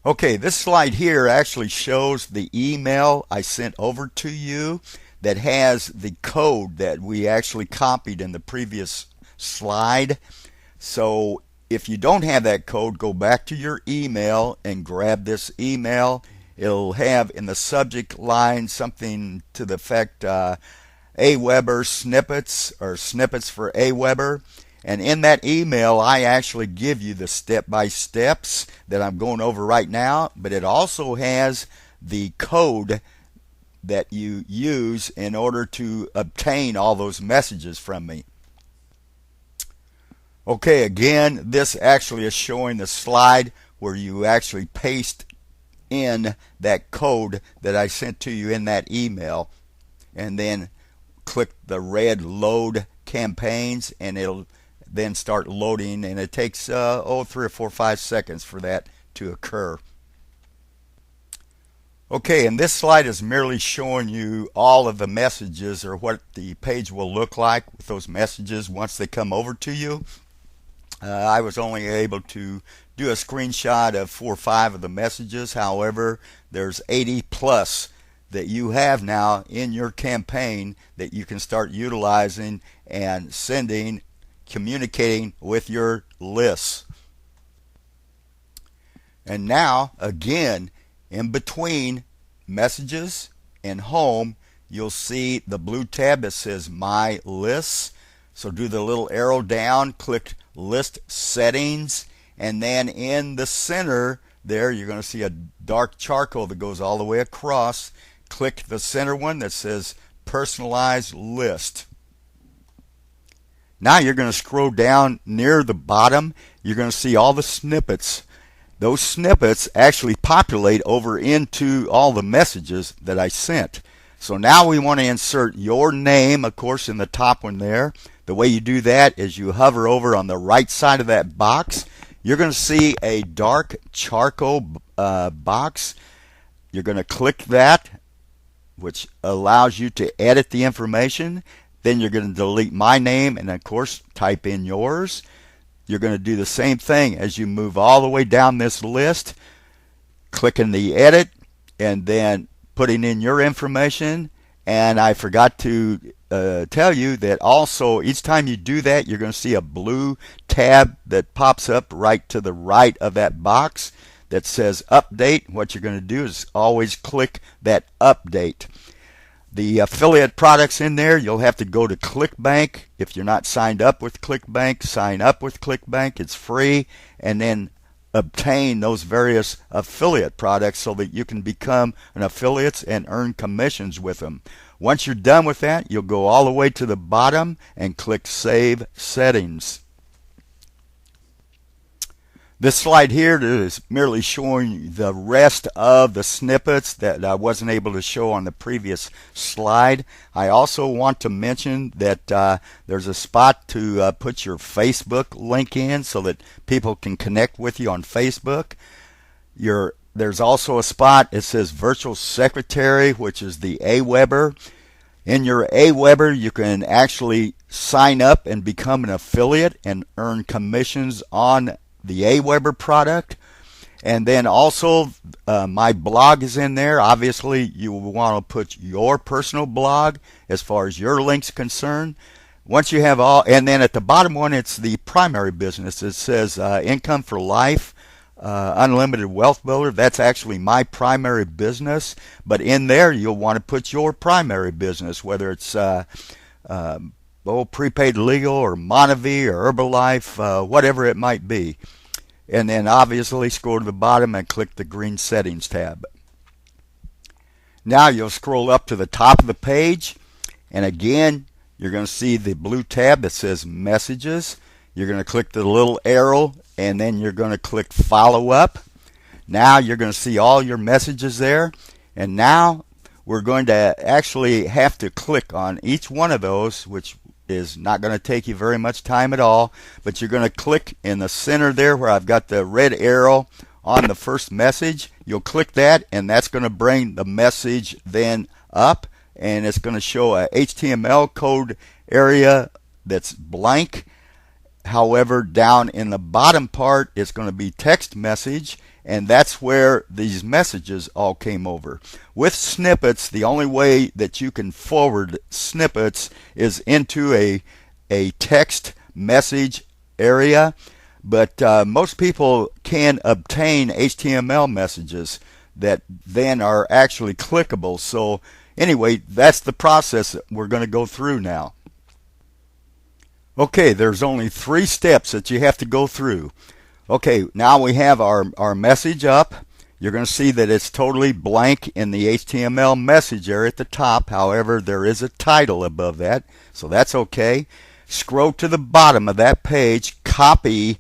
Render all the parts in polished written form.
Okay, this slide here actually shows the email I sent over to you that has the code that we actually copied in the previous slide. So if you don't have that code, go back to your email and grab this email. It'll have in the subject line something to the effect AWeber snippets or snippets for AWeber. And in that email, I actually give you the step-by-steps that I'm going over right now, but it also has the code that you use in order to obtain all those messages from me. Okay, again, this actually is showing the slide where you actually paste in that code that I sent to you in that email, and then click the red load campaigns, and it'll then start loading, and it takes 3 or 4 or 5 seconds for that to occur. Okay, and this slide is merely showing you all of the messages, or what the page will look like with those messages once they come over to you. I was only able to do a screenshot of 4 or 5 of the messages. However, there's 80 plus that you have now in your campaign that you can start utilizing and sending, communicating with your lists. And now, again, in between messages and home, you'll see the blue tab that says My Lists. So do the little arrow down, click List Settings, and then in the center there, you're going to see a dark charcoal that goes all the way across. Click the center one that says Personalized List. Now you're going to scroll down near the bottom. You're going to see all the snippets. Those snippets actually populate over into all the messages that I sent. So now we want to insert your name, of course, in the top one there. The way you do that is you hover over on the right side of that box. You're going to see a dark charcoal box. You're going to click that, which allows you to edit the information. Then you're going to delete my name and, of course, type in yours. You're going to do the same thing as you move all the way down this list, clicking the edit and then putting in your information. And I forgot to tell you that also each time you do that, you're going to see a blue tab that pops up right to the right of that box that says Update. What you're going to do is always click that Update. The affiliate products in there, you'll have to go to ClickBank. If you're not signed up with ClickBank, sign up with ClickBank. It's free. And then obtain those various affiliate products so that you can become an affiliate and earn commissions with them. Once you're done with that, you'll go all the way to the bottom and click Save Settings. This slide here is merely showing the rest of the snippets that I wasn't able to show on the previous slide. I also want to mention that there's a spot to put your Facebook link in so that people can connect with you on Facebook. There's also a spot that says Virtual Secretary, which is the AWeber. In your AWeber, you can actually sign up and become an affiliate and earn commissions on the AWeber product. And then also my blog is in there. Obviously you will want to put your personal blog as far as your links concerned. Once you have all, and then at the bottom one, it's the primary business. It says Income for Life, Unlimited Wealth Builder. That's actually my primary business, but in there you'll want to put your primary business, whether it's Prepaid Legal or Monavie or Herbalife, whatever it might be. And then obviously scroll to the bottom and click the green Settings tab. Now you'll scroll up to the top of the page, and again you're going to see the blue tab that says Messages. You're going to click the little arrow, and then you're going to click Follow Up. Now you're going to see all your messages there, and now we're going to actually have to click on each one of those, which is not going to take you very much time at all, but you're going to click in the center there where I've got the red arrow on the first message. You'll click that, and that's going to bring the message then up, and it's going to show a HTML code area that's blank. However, down in the bottom part, it's going to be text message, and that's where these messages all came over. With snippets, the only way that you can forward snippets is into a text message area, but most people can obtain HTML messages that then are actually clickable. So anyway, that's the process that we're going to go through now. Okay, there's only 3 steps that you have to go through. Okay, now we have our message up. You're going to see that it's totally blank in the HTML message area at the top. However, there is a title above that, so that's okay. Scroll to the bottom of that page, copy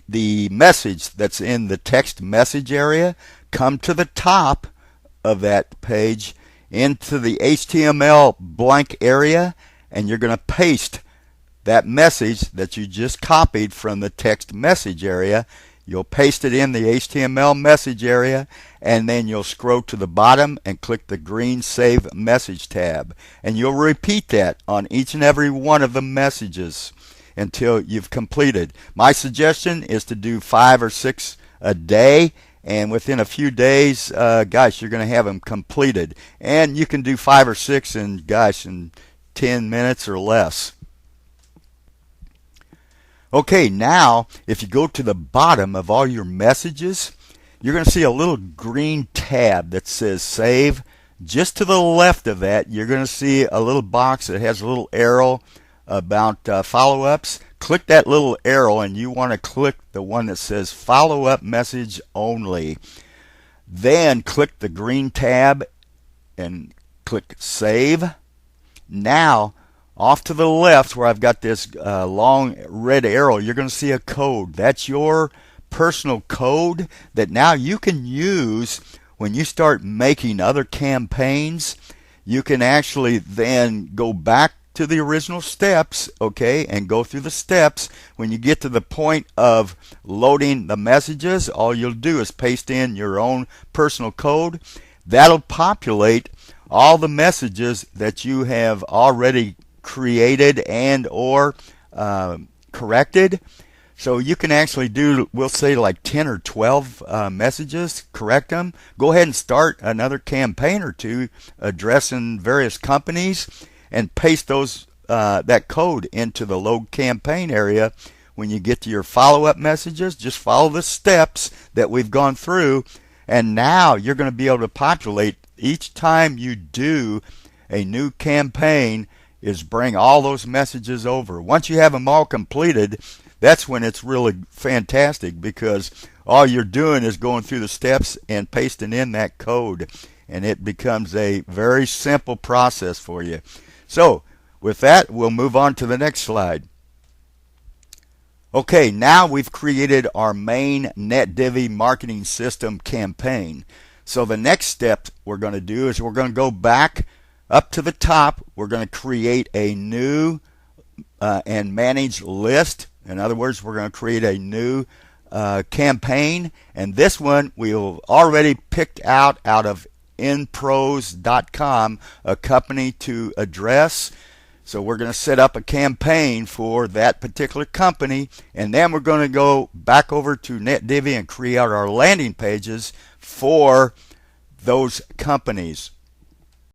the message that's in the text message area, come to the top of that page into the HTML blank area, and you're going to paste that message that you just copied from the text message area. You'll paste it in the HTML message area, and then you'll scroll to the bottom and click the green Save Message tab. And you'll repeat that on each and every one of the messages until you've completed. My suggestion is to do 5 or 6 a day, and within a few days, gosh, you're going to have them completed. And you can do 5 or 6 in 10 minutes or less. Okay, now if you go to the bottom of all your messages, you're going to see a little green tab that says Save. Just to the left of that, you're going to see a little box that has a little arrow about follow-ups. Click that little arrow, and you want to click the one that says Follow-up Message Only. Then click the green tab and click Save. Now, off to the left where I've got this long red arrow, you're going to see a code. That's your personal code that now you can use when you start making other campaigns. You can actually then go back to the original steps, okay, and go through the steps. When you get to the point of loading the messages, all you'll do is paste in your own personal code. That'll populate all the messages that you have already created and or corrected. So you can actually do, we'll say like 10 or 12 messages, correct them. Go ahead and start another campaign or two addressing various companies, and paste those that code into the load campaign area. When you get to your follow-up messages, just follow the steps that we've gone through, and now you're going to be able to populate each time you do a new campaign is bring all those messages over. Once you have them all completed, that's when it's really fantastic, because all you're doing is going through the steps and pasting in that code, and it becomes a very simple process for you. So with that, we'll move on to the next slide. Okay, now we've created our main NetDivvy marketing system campaign. So the next step we're going to do is we're going to go back up to the top. We're going to create a new and manage list. In other words, we're going to create a new campaign, and this one we've already picked out of npros.com, a company to address. So we're going to set up a campaign for that particular company, and then we're going to go back over to NetDivvy and create our landing pages for those companies.